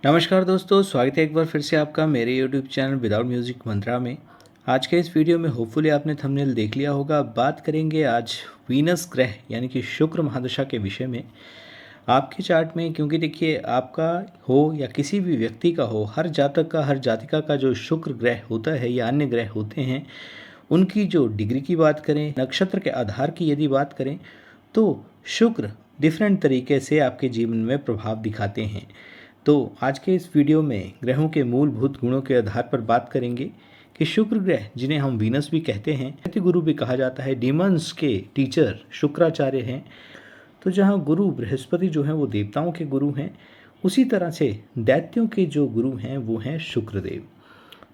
नमस्कार दोस्तों, स्वागत है एक बार फिर से आपका मेरे यूट्यूब चैनल विदाउट म्यूज़िक मंत्रा में। आज के इस वीडियो में होपफुली आपने थंबनेल देख लिया होगा। बात करेंगे आज वीनस ग्रह यानी कि शुक्र महादशा के विषय में। आपके चार्ट में, क्योंकि देखिए आपका हो या किसी भी व्यक्ति का हो, हर जातक का हर जातिका का जो शुक्र ग्रह होता है या अन्य ग्रह होते हैं, उनकी जो डिग्री की बात करें, नक्षत्र के आधार की यदि बात करें, तो शुक्र डिफरेंट तरीके से आपके जीवन में प्रभाव दिखाते हैं। तो आज के इस वीडियो में ग्रहों के मूलभूत गुणों के आधार पर बात करेंगे कि शुक्र ग्रह, जिन्हें हम वीनस भी कहते हैं, दैत्य गुरु भी कहा जाता है, डीमंस के टीचर शुक्राचार्य हैं। तो जहाँ गुरु बृहस्पति जो हैं वो देवताओं के गुरु हैं, उसी तरह से दैत्यों के जो गुरु हैं वो हैं शुक्रदेव।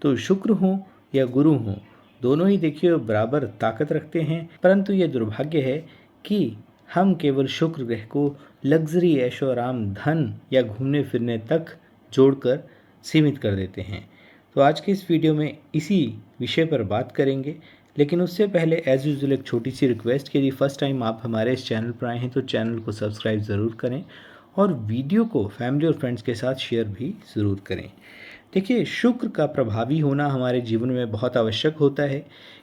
तो शुक्र हों या गुरु हों, दोनों ही देखिए बराबर ताकत रखते हैं, परंतु ये दुर्भाग्य है कि हम केवल शुक्र ग्रह को लग्जरी, ऐशो आराम, धन या घूमने फिरने तक जोड़कर सीमित कर देते हैं। तो आज के इस वीडियो में इसी विषय पर बात करेंगे, लेकिन उससे पहले एज यूजुअल एक छोटी सी रिक्वेस्ट कि यदि फर्स्ट टाइम आप हमारे इस चैनल पर आए हैं तो चैनल को सब्सक्राइब ज़रूर करें और वीडियो को फैमिली और फ्रेंड्स के साथ शेयर भी ज़रूर करें। देखिए, शुक्र का प्रभावी होना हमारे जीवन में बहुत आवश्यक होता है,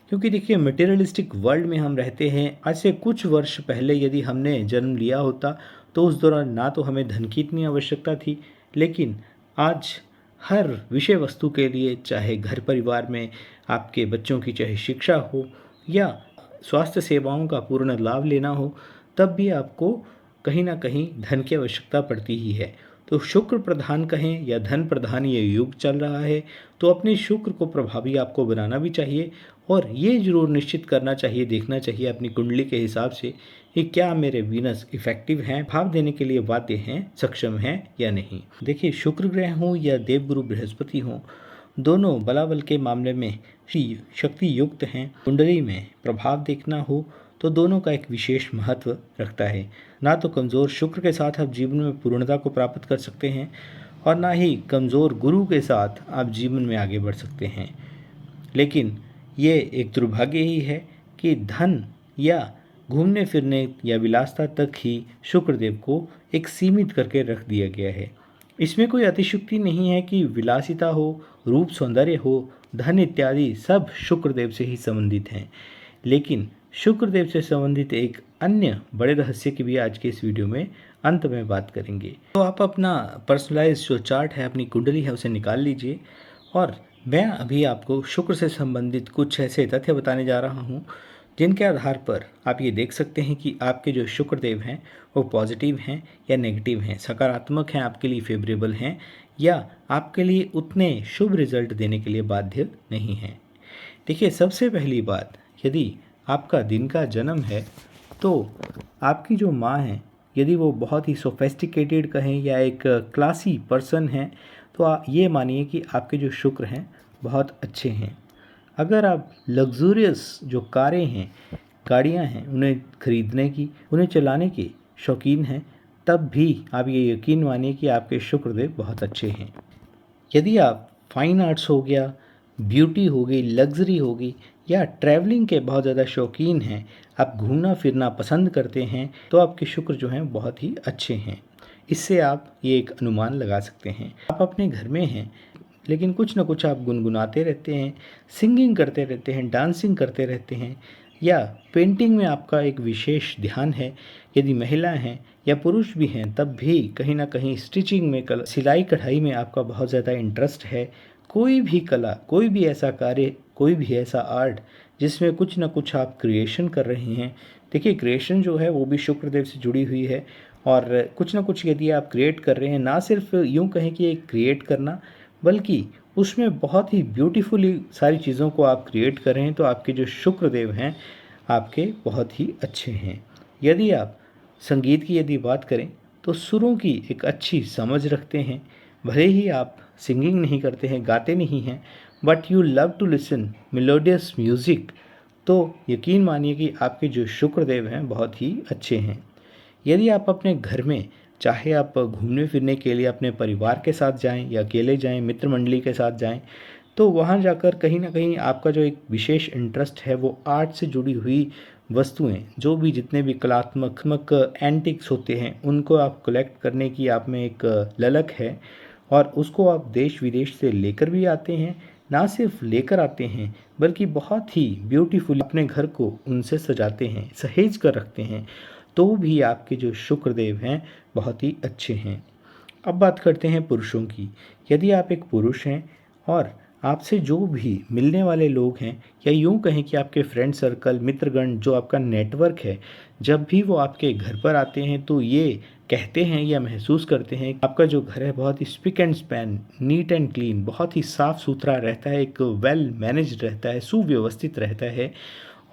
क्योंकि देखिए मटेरियलिस्टिक वर्ल्ड में हम रहते हैं। आज से कुछ वर्ष पहले यदि हमने जन्म लिया होता तो उस दौरान ना तो हमें धन की इतनी आवश्यकता थी, लेकिन आज हर विषय वस्तु के लिए, चाहे घर परिवार में आपके बच्चों की चाहे शिक्षा हो या स्वास्थ्य सेवाओं का पूर्ण लाभ लेना हो, तब भी आपको कहीं ना कहीं धन की आवश्यकता पड़ती ही है। तो शुक्र प्रधान कहें या धन प्रधान ये युग चल रहा है, तो अपने शुक्र को प्रभावी आपको बनाना भी चाहिए और ये जरूर निश्चित करना चाहिए, देखना चाहिए अपनी कुंडली के हिसाब से कि क्या मेरे वीनस इफेक्टिव हैं, भाव देने के लिए बाध्य हैं, सक्षम हैं या नहीं। देखिए, शुक्र ग्रह हों या देवगुरु बृहस्पति हों, दोनों बलाबल के मामले में शक्ति युक्त हैं। कुंडली में प्रभाव देखना हो तो दोनों का एक विशेष महत्व रखता है। ना तो कमज़ोर शुक्र के साथ आप जीवन में पूर्णता को प्राप्त कर सकते हैं और ना ही कमज़ोर गुरु के साथ आप जीवन में आगे बढ़ सकते हैं। लेकिन ये एक दुर्भाग्य ही है कि धन या घूमने फिरने या विलासता तक ही शुक्रदेव को एक सीमित करके रख दिया गया है। इसमें कोई अतिशयोक्ति नहीं है कि विलासिता हो, रूप सौंदर्य हो, धन इत्यादि सब शुक्रदेव से ही संबंधित हैं। लेकिन शुक्रदेव से संबंधित एक अन्य बड़े रहस्य की भी आज के इस वीडियो में अंत में बात करेंगे। तो आप अपना पर्सनलाइज जो चार्ट है, अपनी कुंडली है, उसे निकाल लीजिए और मैं अभी आपको शुक्र से संबंधित कुछ ऐसे तथ्य बताने जा रहा हूँ जिनके आधार पर आप ये देख सकते हैं कि आपके जो शुक्रदेव हैं वो पॉजिटिव हैं या नेगेटिव हैं, सकारात्मक हैं, आपके लिए फेवरेबल हैं या आपके लिए उतने शुभ रिजल्ट देने के लिए बाध्य नहीं हैं। देखिए, सबसे पहली बात, यदि आपका दिन का जन्म है तो आपकी जो माँ है, यदि वो बहुत ही सोफेस्टिकेटेड कहें या एक क्लासी पर्सन है, तो ये मानिए कि आपके जो शुक्र हैं बहुत अच्छे हैं। अगर आप लग्जूरियस जो कारें हैं, गाड़ियाँ हैं, उन्हें खरीदने की, उन्हें चलाने के शौकीन हैं, तब भी आप ये यकीन मानिए कि आपके शुक्रदेव बहुत अच्छे हैं। यदि आप फाइन आर्ट्स हो गया, ब्यूटी हो गई, लग्जरी होगी या ट्रैवलिंग के बहुत ज़्यादा शौकीन हैं, आप घूमना फिरना पसंद करते हैं, तो आपके शुक्र जो हैं बहुत ही अच्छे हैं। इससे आप ये एक अनुमान लगा सकते हैं। आप अपने घर में हैं लेकिन कुछ ना कुछ आप गुनगुनाते रहते हैं, सिंगिंग करते रहते हैं, डांसिंग करते रहते हैं या पेंटिंग में आपका एक विशेष ध्यान है। यदि महिला हैं या पुरुष भी हैं, तब भी कहीं ना कहीं स्टिचिंग में, सिलाई कढ़ाई में आपका बहुत ज़्यादा इंटरेस्ट है। कोई भी कला, कोई भी ऐसा कार्य, कोई भी ऐसा आर्ट जिसमें कुछ ना कुछ आप क्रिएशन कर रहे हैं। देखिए, क्रिएशन जो है वो भी शुक्रदेव से जुड़ी हुई है और कुछ ना कुछ यदि आप क्रिएट कर रहे हैं, ना सिर्फ यूँ कहें कि एक क्रिएट करना, बल्कि उसमें बहुत ही ब्यूटीफुली सारी चीज़ों को आप क्रिएट कर रहे हैं, तो आपके जो शुक्रदेव हैं आपके बहुत ही अच्छे हैं। यदि आप संगीत की यदि बात करें तो सुरों की एक अच्छी समझ रखते हैं। भले ही आप सिंगिंग नहीं करते हैं, गाते नहीं हैं, but you love to listen melodious music, तो यकीन मानिए कि आपके जो शुक्रदेव हैं बहुत ही अच्छे हैं। यदि आप अपने घर में, चाहे आप घूमने फिरने के लिए अपने परिवार के साथ जाएं या अकेले जाएं, मित्र मंडली के साथ जाएं, तो वहाँ जाकर कहीं ना कहीं आपका जो एक विशेष इंटरेस्ट है वो आर्ट से जुड़ी हुई वस्तुएं, जो भी जितने भी कलात्मक एंटिक्स होते हैं, उनको आप कलेक्ट करने की आप में एक ललक है और उसको आप देश विदेश से लेकर भी आते हैं। ना सिर्फ लेकर आते हैं बल्कि बहुत ही ब्यूटीफुल अपने घर को उनसे सजाते हैं, सहेज कर रखते हैं, तो भी आपके जो शुक्रदेव हैं बहुत ही अच्छे हैं। अब बात करते हैं पुरुषों की। यदि आप एक पुरुष हैं और आपसे जो भी मिलने वाले लोग हैं, या यूँ कहें कि आपके फ्रेंड सर्कल, मित्रगण, जो आपका नेटवर्क है, जब भी वो आपके घर पर आते हैं तो ये कहते हैं या महसूस करते हैं कि आपका जो घर है बहुत ही spick and span, neat and clean, बहुत ही साफ़ सुथरा रहता है, एक वेल मैनेज्ड रहता है, सुव्यवस्थित रहता है।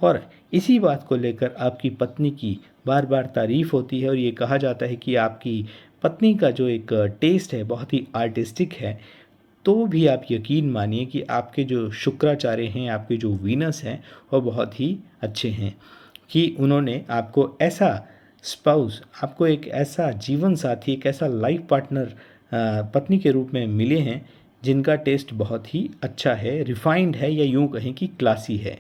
और इसी बात को लेकर आपकी पत्नी की बार बार तारीफ़ होती है और ये कहा जाता है कि आपकी पत्नी का जो एक टेस्ट है बहुत ही आर्टिस्टिक है। तो भी आप यकीन मानिए कि आपके जो शुक्राचार्य हैं, आपके जो वीनस हैं, वो बहुत ही अच्छे हैं कि उन्होंने आपको ऐसा स्पाउस, आपको एक ऐसा जीवन साथी, एक ऐसा लाइफ पार्टनर पत्नी के रूप में मिले हैं जिनका टेस्ट बहुत ही अच्छा है, रिफाइंड है, या यूँ कहें कि क्लासी है।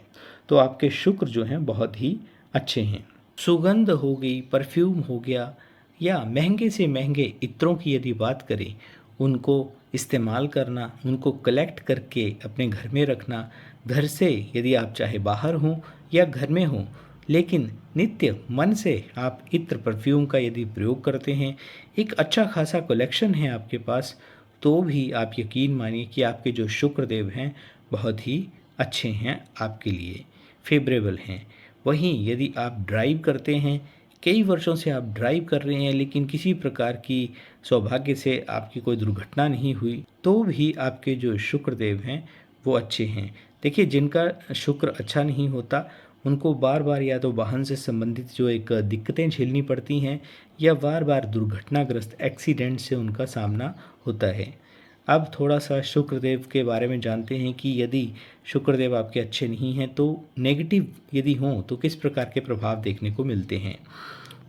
तो आपके शुक्र जो हैं बहुत ही अच्छे हैं। सुगंध हो गई, परफ्यूम हो गया, या महंगे से महंगे इत्रों की यदि बात करें, उनको इस्तेमाल करना, उनको कलेक्ट करके अपने घर में रखना, घर से यदि आप चाहे बाहर हों या घर में हों, लेकिन नित्य मन से आप इत्र परफ्यूम का यदि प्रयोग करते हैं, एक अच्छा खासा कलेक्शन है आपके पास, तो भी आप यकीन मानिए कि आपके जो शुक्रदेव हैं बहुत ही अच्छे हैं, आपके लिए फेवरेबल हैं। वहीं यदि आप ड्राइव करते हैं, कई वर्षों से आप ड्राइव कर रहे हैं लेकिन किसी प्रकार की सौभाग्य से आपकी कोई दुर्घटना नहीं हुई, तो भी आपके जो शुक्रदेव हैं वो अच्छे हैं। देखिए, जिनका शुक्र अच्छा नहीं होता उनको बार बार या तो वाहन से संबंधित जो एक दिक्कतें झेलनी पड़ती हैं, या बार बार दुर्घटनाग्रस्त एक्सीडेंट से उनका सामना होता है। अब थोड़ा सा शुक्रदेव के बारे में जानते हैं कि यदि शुक्रदेव आपके अच्छे नहीं हैं तो नेगेटिव यदि हों तो किस प्रकार के प्रभाव देखने को मिलते हैं।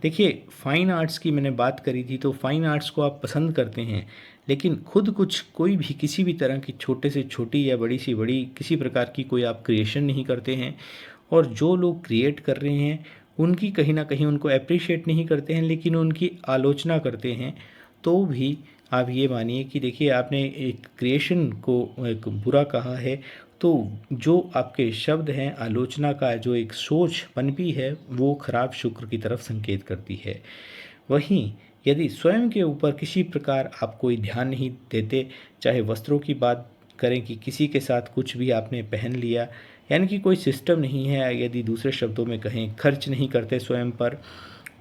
देखिए, फ़ाइन आर्ट्स की मैंने बात करी थी, तो फ़ाइन आर्ट्स को आप पसंद करते हैं लेकिन खुद कुछ कोई भी किसी भी तरह की छोटे से छोटी या बड़ी सी बड़ी किसी प्रकार की कोई आप क्रिएशन नहीं करते हैं, और जो लोग क्रिएट कर रहे हैं उनकी कहीं ना कहीं उनको अप्रिशिएट नहीं करते हैं लेकिन उनकी आलोचना करते हैं, तो भी आप ये मानिए कि देखिए, आपने एक क्रिएशन को एक बुरा कहा है, तो जो आपके शब्द हैं, आलोचना का जो एक सोच पनपी है, वो खराब शुक्र की तरफ संकेत करती है। वहीं यदि स्वयं के ऊपर किसी प्रकार आप कोई ध्यान नहीं देते, चाहे वस्त्रों की बात करें कि किसी के साथ कुछ भी आपने पहन लिया, यानी कि कोई सिस्टम नहीं है, यदि दूसरे शब्दों में कहें खर्च नहीं करते स्वयं पर,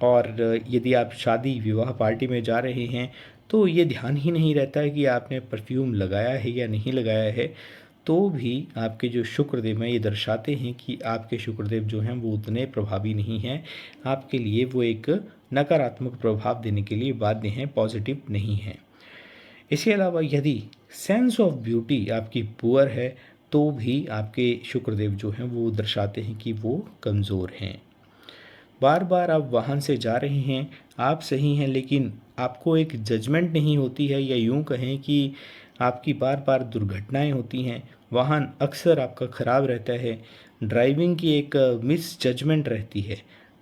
और यदि आप शादी विवाह पार्टी में जा रहे हैं तो ये ध्यान ही नहीं रहता है कि आपने परफ्यूम लगाया है या नहीं लगाया है, तो भी आपके जो शुक्रदेव हैं ये दर्शाते हैं कि आपके शुक्रदेव जो हैं वो उतने प्रभावी नहीं हैं, आपके लिए वो एक नकारात्मक प्रभाव देने के लिए बाध्य हैं, पॉजिटिव नहीं हैं। इसके अलावा यदि सेंस ऑफ ब्यूटी आपकी पुअर है, तो भी आपके शुक्रदेव जो हैं वो दर्शाते हैं कि वो कमज़ोर हैं। बार बार आप वाहन से जा रहे हैं, आप सही हैं, लेकिन आपको एक जजमेंट नहीं होती है, या यूँ कहें कि आपकी बार बार दुर्घटनाएं होती हैं, वाहन अक्सर आपका ख़राब रहता है, ड्राइविंग की एक मिस जजमेंट रहती है,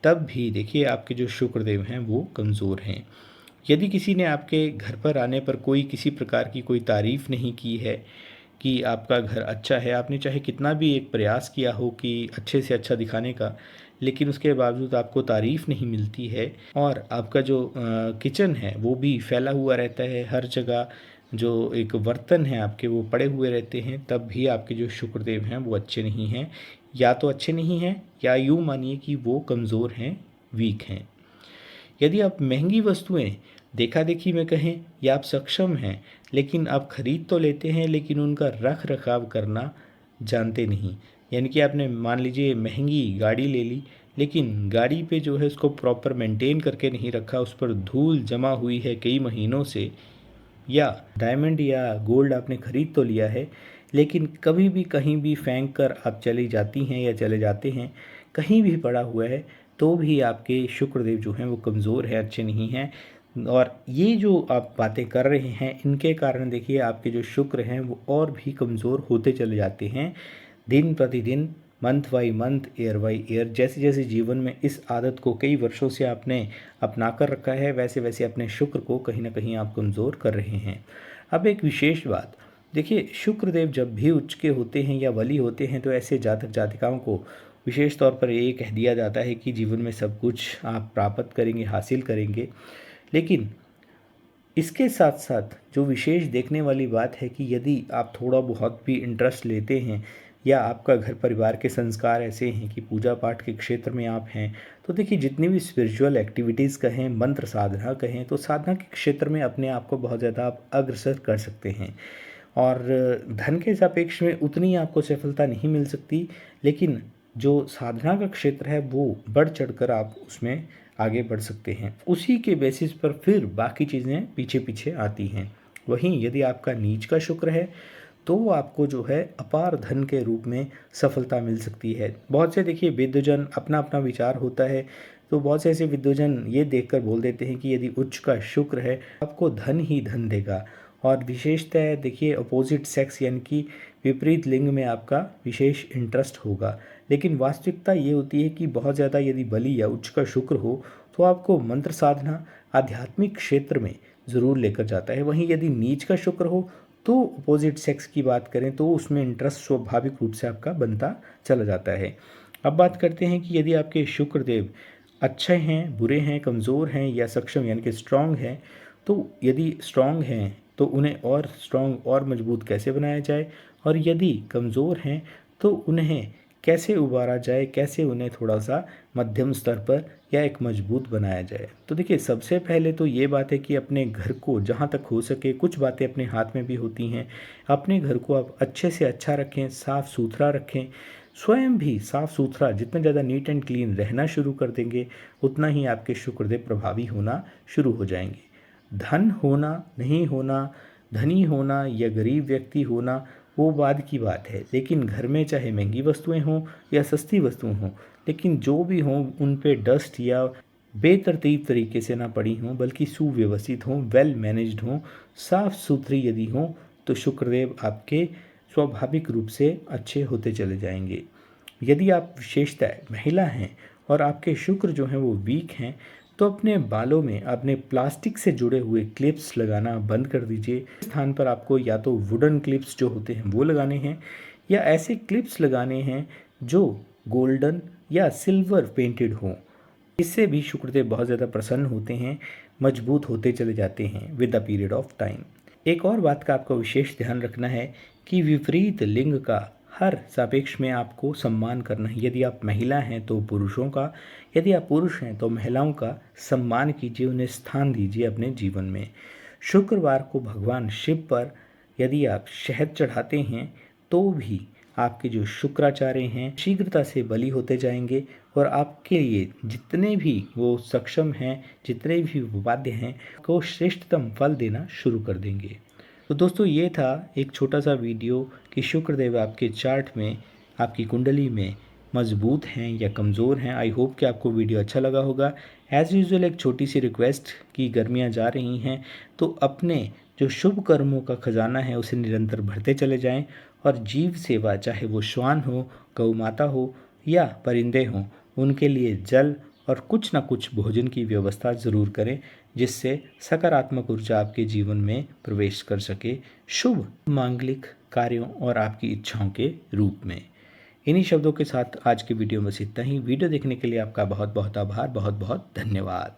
तब भी देखिए आपके जो शुक्रदेव हैं वो कमज़ोर हैं। यदि किसी ने आपके घर पर आने पर कोई किसी प्रकार की कोई तारीफ़ नहीं की है कि आपका घर अच्छा है, आपने चाहे कितना भी एक प्रयास किया हो कि अच्छे से अच्छा दिखाने का, लेकिन उसके बावजूद आपको तारीफ़ नहीं मिलती है, और आपका जो किचन है वो भी फैला हुआ रहता है, हर जगह जो एक बर्तन है आपके वो पड़े हुए रहते हैं, तब भी आपके जो शुक्रदेव हैं वो अच्छे नहीं हैं, या तो अच्छे नहीं हैं या यूँ मानिए कि वो कमज़ोर हैं, वीक हैं। यदि आप महंगी वस्तुएं देखा देखी में कहें, या आप सक्षम हैं लेकिन आप खरीद तो लेते हैं लेकिन उनका रख रखाव करना जानते नहीं, यानी कि आपने मान लीजिए महंगी गाड़ी ले ली लेकिन गाड़ी पे जो है उसको प्रॉपर मेंटेन करके नहीं रखा, उस पर धूल जमा हुई है कई महीनों से, या डायमंड या गोल्ड आपने खरीद तो लिया है लेकिन कभी भी कहीं भी फेंक कर आप चली जाती हैं या चले जाते हैं, कहीं भी पड़ा हुआ है, तो भी आपके शुक्रदेव जो हैं वो कमज़ोर हैं, अच्छे नहीं हैं। और ये जो आप बातें कर रहे हैं इनके कारण देखिए आपके जो शुक्र हैं वो और भी कमज़ोर होते चले जाते हैं दिन प्रतिदिन, month by month, year by year, जैसे जैसे जीवन में इस आदत को कई वर्षों से आपने अपना कर रखा है, वैसे वैसे अपने शुक्र को कहीं ना कहीं आप कमज़ोर कर रहे हैं। अब एक विशेष बात, देखिए शुक्रदेव जब भी उच्च के होते हैं या बली होते हैं तो ऐसे जातक जातिकाओं को विशेष तौर पर ये कह दिया जाता है कि जीवन में सब कुछ आप प्राप्त करेंगे, हासिल करेंगे। लेकिन इसके साथ साथ जो विशेष देखने वाली बात है कि यदि आप थोड़ा बहुत भी इंटरेस्ट लेते हैं या आपका घर परिवार के संस्कार ऐसे हैं कि पूजा पाठ के क्षेत्र में आप हैं, तो देखिए जितनी भी स्पिरिचुअल एक्टिविटीज़ कहें, मंत्र साधना कहें, तो साधना के क्षेत्र में अपने आप को बहुत ज़्यादा आप अग्रसर कर सकते हैं। और धन के सापेक्ष में उतनी आपको सफलता नहीं मिल सकती, लेकिन जो साधना का क्षेत्र है वो बढ़ चढ़कर आप उसमें आगे बढ़ सकते हैं। उसी के बेसिस पर फिर बाकी चीज़ें पीछे पीछे आती हैं। वहीं यदि आपका नीच का शुक्र है तो आपको जो है अपार धन के रूप में सफलता मिल सकती है। बहुत से देखिए विद्वजन, अपना अपना विचार होता है, तो बहुत से ऐसे विद्वजन ये देखकर बोल देते हैं कि यदि उच्च का शुक्र है आपको धन ही धन देगा। और विशेषतः देखिए अपोजिट सेक्स यानी कि विपरीत लिंग में आपका विशेष इंटरेस्ट होगा। लेकिन वास्तविकता ये होती है कि बहुत ज़्यादा यदि बली या उच्च का शुक्र हो तो आपको मंत्र साधना आध्यात्मिक क्षेत्र में ज़रूर लेकर जाता है। वहीं यदि नीच का शुक्र हो तो अपोजिट सेक्स की बात करें तो उसमें इंटरेस्ट स्वाभाविक रूप से आपका बनता चला जाता है। अब बात करते हैं कि यदि आपके शुक्रदेव अच्छे हैं, बुरे हैं, कमज़ोर हैं या सक्षम यानी कि स्ट्रांग हैं, तो यदि स्ट्रांग हैं तो उन्हें और स्ट्रांग और मजबूत कैसे बनाया जाए, और यदि कमज़ोर हैं तो उन्हें कैसे उबारा जाए, कैसे उन्हें थोड़ा सा मध्यम स्तर पर या एक मजबूत बनाया जाए। तो देखिए सबसे पहले तो ये बात है कि अपने घर को जहाँ तक हो सके, कुछ बातें अपने हाथ में भी होती हैं, अपने घर को आप अच्छे से अच्छा रखें, साफ़ सुथरा रखें। स्वयं भी साफ़ सुथरा, जितना ज़्यादा नीट एंड क्लीन रहना शुरू कर देंगे उतना ही आपके शुक्रदेव प्रभावी होना शुरू हो जाएंगे। धन होना नहीं होना, धनी होना या गरीब व्यक्ति होना वो बाद की बात है, लेकिन घर में चाहे महंगी वस्तुएं हों या सस्ती वस्तुएं हों, लेकिन जो भी हों उन पे डस्ट या बेतरतीब तरीके से ना पड़ी हों, बल्कि सुव्यवस्थित हों, वेल मैनेज्ड हों, साफ़ सुथरी यदि हों, तो शुक्रदेव आपके स्वाभाविक रूप से अच्छे होते चले जाएंगे। यदि आप विशेषतः महिला हैं और आपके शुक्र जो हैं वो वीक हैं, तो अपने बालों में आपने प्लास्टिक से जुड़े हुए क्लिप्स लगाना बंद कर दीजिए। इस स्थान पर आपको या तो वुडन क्लिप्स जो होते हैं वो लगाने हैं, या ऐसे क्लिप्स लगाने हैं जो गोल्डन या सिल्वर पेंटेड हों। इससे भी शुक्रदेव बहुत ज़्यादा प्रसन्न होते हैं, मजबूत होते चले जाते हैं with the period of time. एक और बात का आपको विशेष ध्यान रखना है कि विपरीत लिंग का हर सापेक्ष में आपको सम्मान करना है। यदि आप महिला हैं तो पुरुषों का, यदि आप पुरुष हैं तो महिलाओं का सम्मान कीजिए, उन्हें स्थान दीजिए अपने जीवन में। शुक्रवार को भगवान शिव पर यदि आप शहद चढ़ाते हैं तो भी आपके जो शुक्राचार्य हैं शीघ्रता से बली होते जाएंगे और आपके लिए जितने भी वो सक्षम हैं, जितने भी वो बाध्य हैं, को श्रेष्ठतम फल देना शुरू कर देंगे। तो दोस्तों ये था एक छोटा सा वीडियो कि शुक्रदेव आपके चार्ट में, आपकी कुंडली में मजबूत हैं या कमज़ोर हैं। आई होप कि आपको वीडियो अच्छा लगा होगा। एज़ यूजुअल एक छोटी सी रिक्वेस्ट कि गर्मियाँ जा रही हैं तो अपने जो शुभ कर्मों का खजाना है उसे निरंतर भरते चले जाएं, और जीव सेवा, चाहे वो श्वान हो, गौ माता हो या परिंदे हों, उनके लिए जल और कुछ ना कुछ भोजन की व्यवस्था ज़रूर करें, जिससे सकारात्मक ऊर्जा आपके जीवन में प्रवेश कर सके शुभ मांगलिक कार्यों और आपकी इच्छाओं के रूप में। इन्हीं शब्दों के साथ आज के वीडियो में बस इतना ही। वीडियो देखने के लिए आपका बहुत बहुत आभार, बहुत बहुत धन्यवाद।